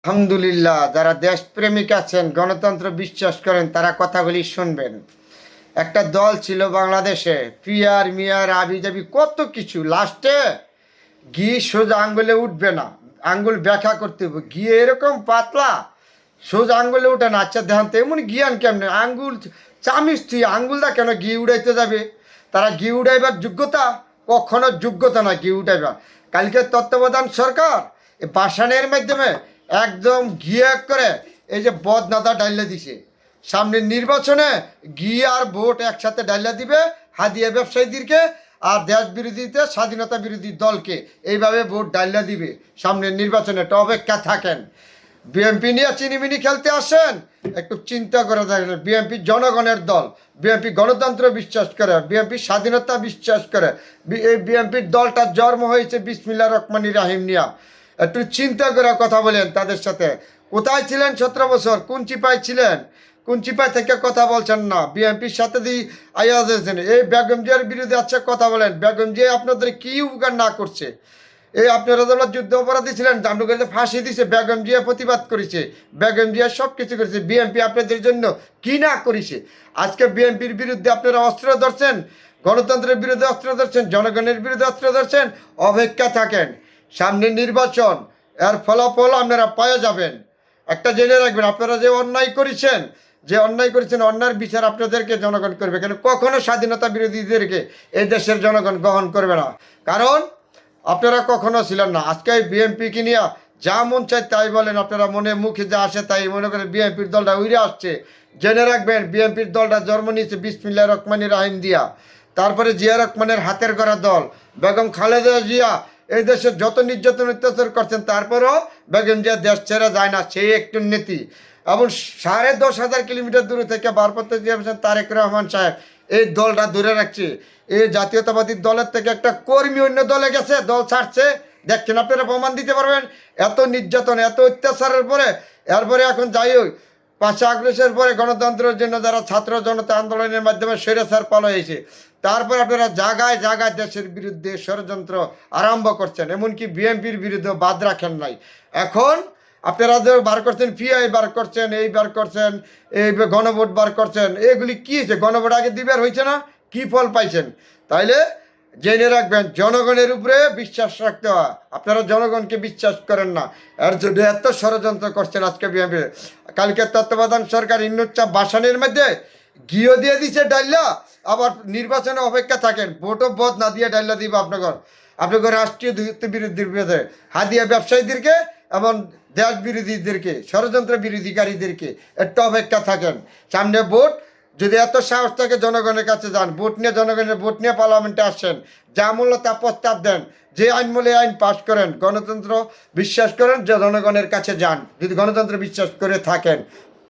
আলহামদুলিল্লাহ, যারা দেশপ্রেমিক আছেন, গণতন্ত্র বিশ্বাস করেন, তারা কথাগুলি শুনবেন। একটা দল ছিল বাংলাদেশে, পিয়ার মিয়ার আবিজাবি কত কিছু, লাস্টে ঘি সোজা আঙ্গুলে উঠবে না, আঙ্গুল ব্যাখ্যা করতে হবে। ঘি এরকম পাতলা, সোজা আঙ্গুলে উঠে না। আচ্ছা দেখান তো, এমন জ্ঞান কেমনে? আঙ্গুল চামিচ তুই আঙ্গুলটা কেন ঘি উড়াইতে যাবে? তারা ঘি উড়াইবার যোগ্যতা? কখনো যোগ্যতা না ঘি উঠাইবার। কালকে তত্ত্বাবধান সরকার এই বাসানের মাধ্যমে একদম ঘিয়ে করে এই যে বদনাদা ডাইলে দিছে। সামনের নির্বাচনে ঘি আর ভোট একসাথে ডাইলা দিবে হাদিয়া ব্যবসায়ীদেরকে, আর দেশ বিরোধীতে স্বাধীনতা বিরোধী দলকে এইভাবে ভোট ডাইলা দিবে সামনের নির্বাচনে। একটা অপেক্ষা থাকেন। বিএনপি নিয়ে চিনিমিনি খেলতে আসেন, একটু চিন্তা করে দেখেন। বিএনপি জনগণের দল, বিএনপি গণতন্ত্র বিশ্বাস করে, বিএনপি স্বাধীনতা বিশ্বাস করে। এই বিএনপির দলটা জন্ম হয়েছে বিসমিল্লাহ রহমানির রাহিম নিয়া। একটু চিন্তা করে কথা বলেন তাদের সাথে। কোথায় ছিলেন 17 বছর? কোন চিপায় ছিলেন? কোন চিপায় থেকে কথা বলছেন না? বিএনপির সাথে দিয়ে আয়াজ হয়েছেন। এই বেগম জিয়ার বিরুদ্ধে আচ্ছা কথা বলেন। বেগম জিয়া আপনাদের কি উপকার না করছে? এই আপনারা যেন যুদ্ধ অপরাধী ছিলেন, আপনাকে ফাঁসি দিছে, বেগম জিয়া প্রতিবাদ করেছে, বেগম জিয়া সব কিছু করেছে। বিএনপি আপনাদের জন্য কি না করেছে? আজকে বিএনপির বিরুদ্ধে আপনারা অস্ত্র ধরছেন, গণতন্ত্রের বিরুদ্ধে অস্ত্র ধরছেন, জনগণের বিরুদ্ধে অস্ত্র ধরছেন। অপেক্ষা থাকেন, সামনে নির্বাচন, এর ফলাফল আপনারা পাওয়া যাবেন। একটা জেনে রাখবেন, আপনারা যে অন্যায় করেছেন, অন্যায়ের বিচার আপনাদেরকে জনগণ করবে। কেন কখনো স্বাধীনতা বিরোধীদেরকে এই দেশের জনগণ গ্রহণ করবে না, কারণ আপনারা কখনো ছিলেন না। আজকে বিএনপিকে নিয়ে যা মন চায় তাই বলেন, আপনারা মনে মুখে যা আসে তাই মনে করেন। বিএনপির দলটা উড়ে আসছে। জেনে রাখবেন, বিএনপির দলটা জন্ম নিয়েছে বিসমিল্লাহ রহমানির রাহিম দিয়া। তারপরে জিয়া রহমানের হাতের গড়া দল। বেগম খালেদা জিয়া এই দেশে যত নির্যাতন অত্যাচার করছেন, তারপরেও বেগম জিয়া দেশ ছেড়ে যায় না, সেই একটু নীতি। এবং 10,500 কিলোমিটার দূরে থেকে ভারপ্রাপ্ত চেয়ারম্যান তারেক রহমান সাহেব এই দলটা ধরে রাখছে। এই জাতীয়তাবাদী দলের থেকে একটা কর্মী অন্য দলে গেছে, দল ছাড়ছে। দেখছেন, আপনারা প্রমাণ দিতে পারবেন। এত নির্যাতন, এত অত্যাচারের পরে, এরপরে এখন যাই হোক 5 আগস্টের পরে গণতন্ত্রের জন্য যারা ছাত্র জনতা আন্দোলনের মাধ্যমে স্বৈরাচার পালা হয়েছে, তারপর আপনারা জায়গায় জায়গায় দেশের বিরুদ্ধে ষড়যন্ত্র আরম্ভ করছেন। এমনকি বিএনপির বিরুদ্ধে বাদ রাখেন নাই। এখন আপনারা যে বার করছেন, পিআই বার করছেন, এই বার করছেন, এই গণভোট বার করছেন, এগুলি কী হয়েছে? গণভোট আগে দিবার হয়েছে না? কি ফল পাইছেন? তাইলে জেনে রাখবেন, জনগণের উপরে বিশ্বাস রাখতে হয়। আপনারা জনগণকে বিশ্বাস করেন না, এর জন্য এত ষড়যন্ত্র করছেন আজকে বিএনপি। কালকে তত্ত্বাবধান সরকার ইন্নুচ্চা বাসানের মধ্যে ঘিও দিয়ে দিচ্ছে ডাইল্লা, আবার নির্বাচনে অপেক্ষা থাকেন। ভোটও বধ না দিয়ে ডাইল্লা দিব আপনাকে রাষ্ট্রীয় বিরুদ্ধে হাদিয়া ব্যবসায়ীদেরকে এবং দেশ বিরোধীদেরকে, ষড়যন্ত্র বিরোধীকারীদেরকে একটু অপেক্ষা থাকেন। সামনে ভোট, যদি এত সাহস থাকে জনগণের কাছে যান, ভোট নিয়ে, জনগণের ভোট নিয়ে পার্লামেন্টে আসেন, যা মূল্য তা প্রস্তাব দেন, যে আইন মূল্যে আইন পাশ করেন। গণতন্ত্র বিশ্বাস করেন, যে জনগণের কাছে যান। যদি গণতন্ত্র বিশ্বাস করে থাকেন,